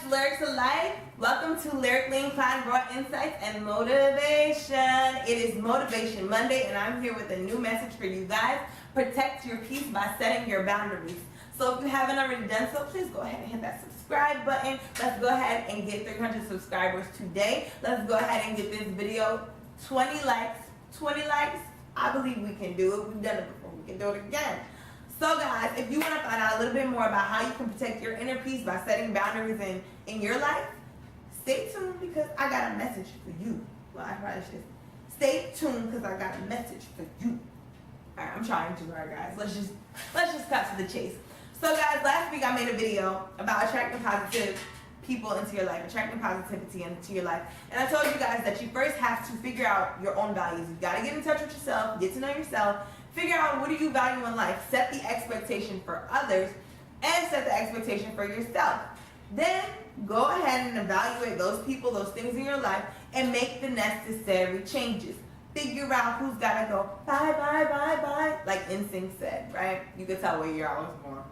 Lyrics of Life. Welcome to Lyrically Inclined Raw Insights and Motivation. It is Motivation Monday and I'm here with a new message for you guys. Protect your peace by setting your boundaries. So if you haven't already done so, please go ahead and hit that subscribe button. Let's go ahead and get 300 subscribers today. Let's go ahead and get this video 20 likes. 20 likes, I believe we can do it. We've done it before, we can do it again. So guys, if you want to find out a little bit more about how you can protect your inner peace by setting boundaries in your life, stay tuned because I got a message for you. Well, I probably should. Stay tuned because I got a message for you. Alright, I'm trying to, alright guys. Let's just cut to the chase. So guys, last week I made a video about attracting positive people into your life, attracting positivity into your life. And I told you guys that you first have to figure out your own values. You gotta get in touch with yourself, get to know yourself, figure out what do you value in life, set the expectation for others, and set the expectation for yourself. Then go ahead and evaluate those people, those things in your life, and make the necessary changes. Figure out who's gotta go bye, bye, bye, bye, like NSYNC said, right? You can tell what year I was born.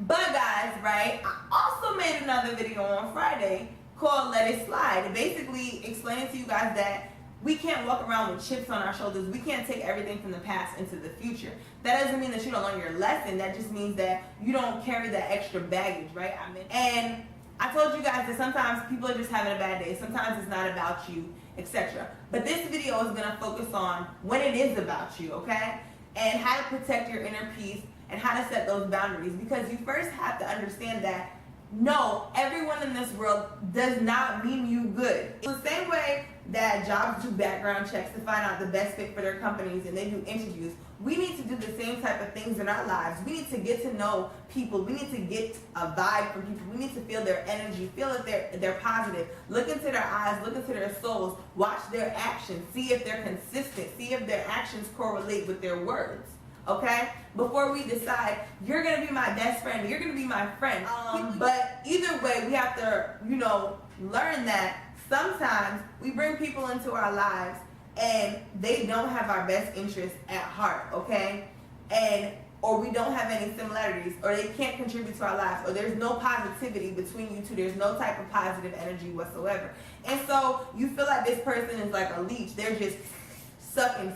But guys, right, I also made another video on Friday called Let It Slide. Basically explaining to you guys that we can't walk around with chips on our shoulders. We can't take everything from the past into the future. That doesn't mean that you don't learn your lesson. That just means that you don't carry that extra baggage, right? And I told you guys that sometimes people are just having a bad day. Sometimes it's not about you, etc. But this video is going to focus on when it is about you, okay? And how to protect your inner peace and how to set those boundaries. Because you first have to understand that no, everyone in this world does not mean you good. It's the same way that jobs do background checks to find out the best fit for their companies and they do interviews. We need to do the same type of things in our lives. We need to get to know people. We need to get a vibe from people. We need to feel their energy, feel that they're positive. Look into their eyes, look into their souls, watch their actions, see if they're consistent, see if their actions correlate with their words. Okay? Before we decide, you're going to be my best friend, you're going to be my friend. But either way, we have to, learn that sometimes we bring people into our lives and they don't have our best interests at heart, okay? Or we don't have any similarities, or they can't contribute to our lives, or there's no positivity between you two, there's no type of positive energy whatsoever. And so you feel like this person is like a leech, they're just sucking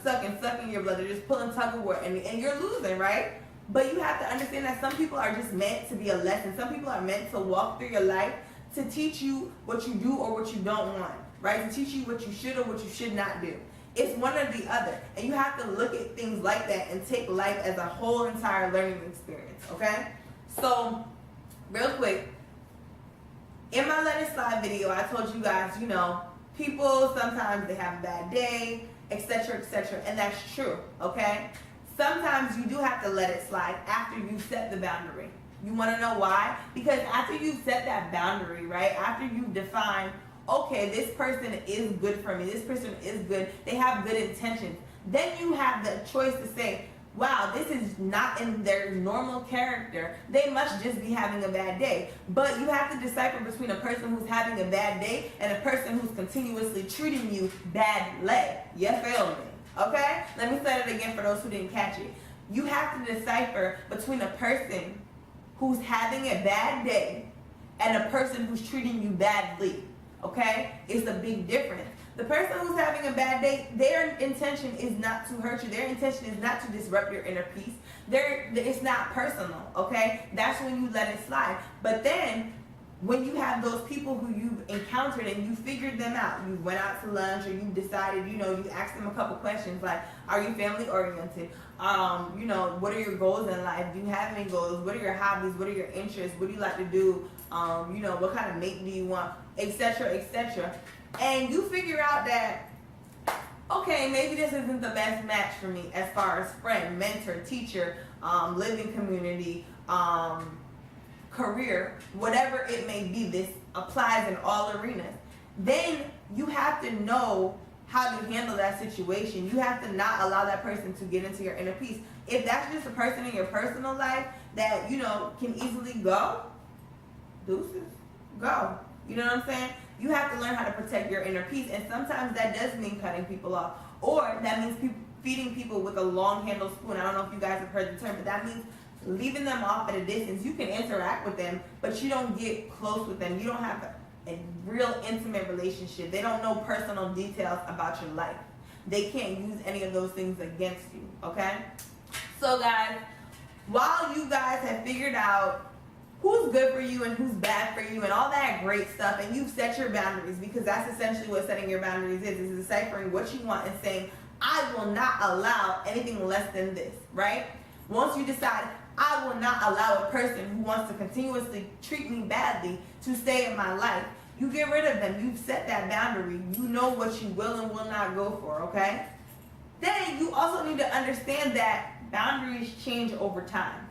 your blood, they're just pulling tug of war, and you're losing, right? But you have to understand that some people are just meant to be a lesson. Some people are meant to walk through your life to teach you what you do or what you don't want, right? To teach you what you should or what you should not do. It's one or the other. And you have to look at things like that and take life as a whole entire learning experience, okay? So, real quick, in my Let It Slide video, I told you guys, people sometimes they have a bad day, etc., etc., and that's true, okay? Sometimes you do have to let it slide after you set the boundary. You want to know why? Because after you set that boundary, right, after you define, okay, this person is good for me, this person is good, they have good intentions, then you have the choice to say, wow, this is not in their normal character. They must just be having a bad day. But you have to decipher between a person who's having a bad day and a person who's continuously treating you badly. You feel me? Okay? Let me say it again for those who didn't catch it. You have to decipher between a person who's having a bad day and a person who's treating you badly. Okay? It's a big difference. The person who's having a bad day, their intention is not to hurt you. Their intention is not to disrupt your inner peace. It's not personal, okay? That's when you let it slide. But then, when you have those people who you've encountered and you figured them out, you went out to lunch or you decided, you asked them a couple questions like, are you family oriented? What are your goals in life? Do you have any goals? What are your hobbies? What are your interests? What do you like to do? What kind of mate do you want? Etc., etc. And you figure out that, okay, maybe this isn't the best match for me as far as friend, mentor, teacher, living community, career, whatever it may be. This applies in all arenas. Then you have to know how to handle that situation. You have to not allow that person to get into your inner peace. If that's just a person in your personal life that, can easily go, deuces, go. You know what I'm saying? You have to learn how to protect your inner peace, and sometimes that does mean cutting people off, or that means feeding people with a long handled spoon. I don't know if you guys have heard the term, but that means leaving them off at a distance. You can interact with them, but you don't get close with them. You don't have a real intimate relationship. They don't know personal details about your life. They can't use any of those things against you, okay? So guys, while you guys have figured out who's good for you and who's bad for you and all that great stuff, and you've set your boundaries, because that's essentially what setting your boundaries is deciphering what you want and saying, I will not allow anything less than this, right? Once you decide, I will not allow a person who wants to continuously treat me badly to stay in my life, you get rid of them. You've set that boundary. You know what you will and will not go for, okay? Then you also need to understand that boundaries change over time.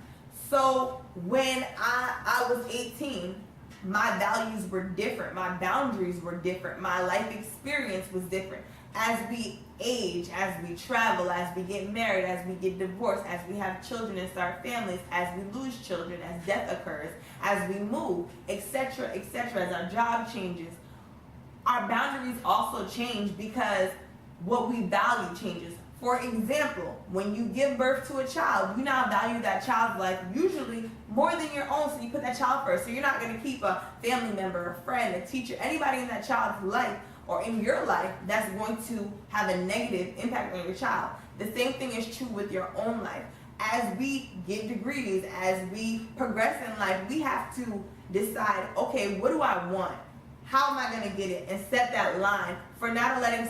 So when I was 18, my values were different. My boundaries were different. My life experience was different. As we age, as we travel, as we get married, as we get divorced, as we have children and start families, as we lose children, as death occurs, as we move, etc., etc., as our job changes, our boundaries also change because what we value changes. For example, when you give birth to a child, you now value that child's life usually more than your own, so you put that child first. So you're not going to keep a family member, a friend, a teacher, anybody in that child's life or in your life that's going to have a negative impact on your child. The same thing is true with your own life. As we get degrees, as we progress in life, we have to decide, okay, what do I want? How am I going to get it? And set that line for not letting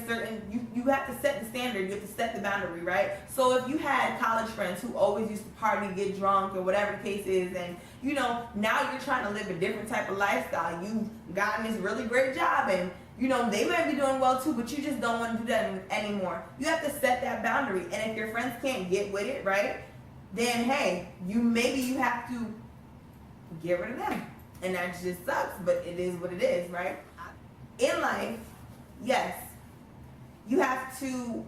you have to set the standard, you have to set the boundary, right? So if you had college friends who always used to party, get drunk, or whatever the case is, and now you're trying to live a different type of lifestyle. You've gotten this really great job, and they might be doing well too, but you just don't want to do that anymore. You have to set that boundary. And if your friends can't get with it, right, then hey, maybe you have to get rid of them. And that just sucks, but it is what it is, right? In life, yes, you have to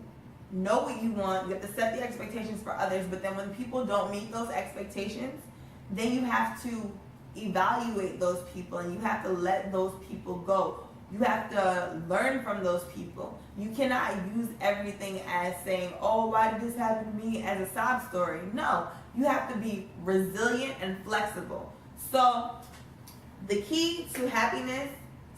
know what you want. You have to set the expectations for others, but then when people don't meet those expectations, then you have to evaluate those people and you have to let those people go. You have to learn from those people. You cannot use everything as saying, oh, why did this happen to me, as a sob story. No, you have to be resilient and flexible. So the key to happiness,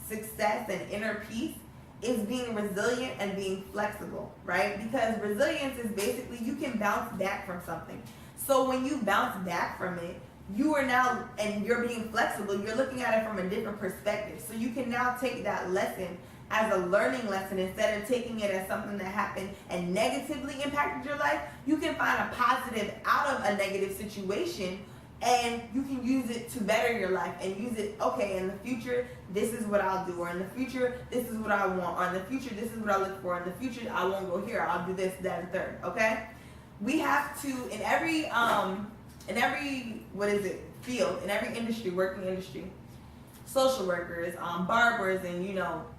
success, and inner peace is being resilient and being flexible, right? Because resilience is basically you can bounce back from something. So when you bounce back from it, you are now, and you're being flexible, you're looking at it from a different perspective. So you can now take that lesson as a learning lesson instead of taking it as something that happened and negatively impacted your life. You can find a positive out of a negative situation, and you can use it to better your life and use it, okay, in the future, this is what I'll do, or in the future, this is what I want, or in the future, this is what I look for, in the future, I won't go here, I'll do this, that, and third, okay? We have to, in every field, in every industry, working industry, social workers, barbers, and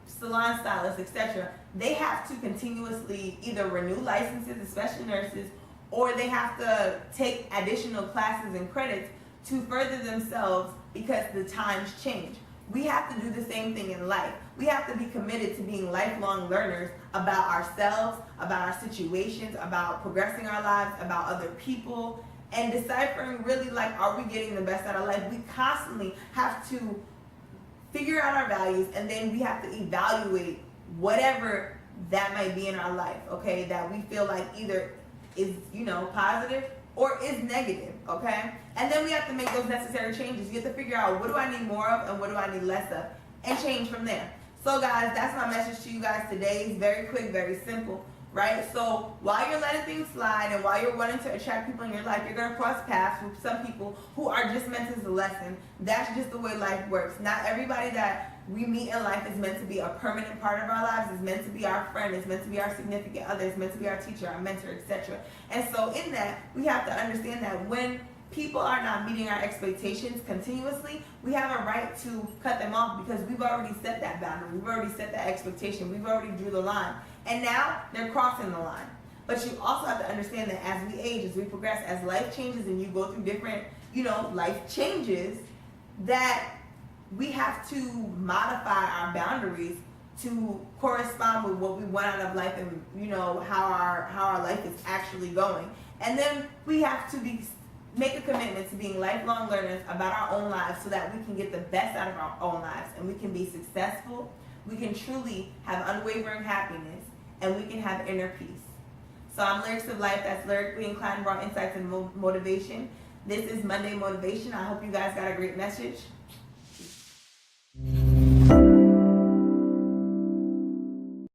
salon stylists, etc., they have to continuously either renew licenses, especially nurses, or they have to take additional classes and credits to further themselves because the times change. We have to do the same thing in life. We have to be committed to being lifelong learners about ourselves, about our situations, about progressing our lives, about other people, and deciphering really, like, are we getting the best out of life? We constantly have to figure out our values, and then we have to evaluate whatever that might be in our life, okay, that we feel like either is, positive or is negative, okay? And then we have to make those necessary changes. You have to figure out, what do I need more of and what do I need less of, and change from there. So guys, that's my message to you guys today. It's very quick, very simple, right? So while you're letting things slide and while you're wanting to attract people in your life, you're going to cross paths with some people who are just meant as a lesson. That's just the way life works. Not everybody that we meet in life is meant to be a permanent part of our lives. It's meant to be our friend. It's meant to be our significant other. It's meant to be our teacher, our mentor, etc. And so in that, we have to understand that when people are not meeting our expectations continuously, we have a right to cut them off because we've already set that boundary. We've already set that expectation. We've already drew the line. And now they're crossing the line. But you also have to understand that as we age, as we progress, as life changes and you go through different, life changes, that we have to modify our boundaries to correspond with what we want out of life and how our life is actually going. And then we have to be make a commitment to being lifelong learners about our own lives so that we can get the best out of our own lives and we can be successful, we can truly have unwavering happiness, and we can have inner peace. So I'm Lyrics of Life, that's lyrically inclined, raw insights and motivation. This is Monday Motivation. I hope you guys got a great message.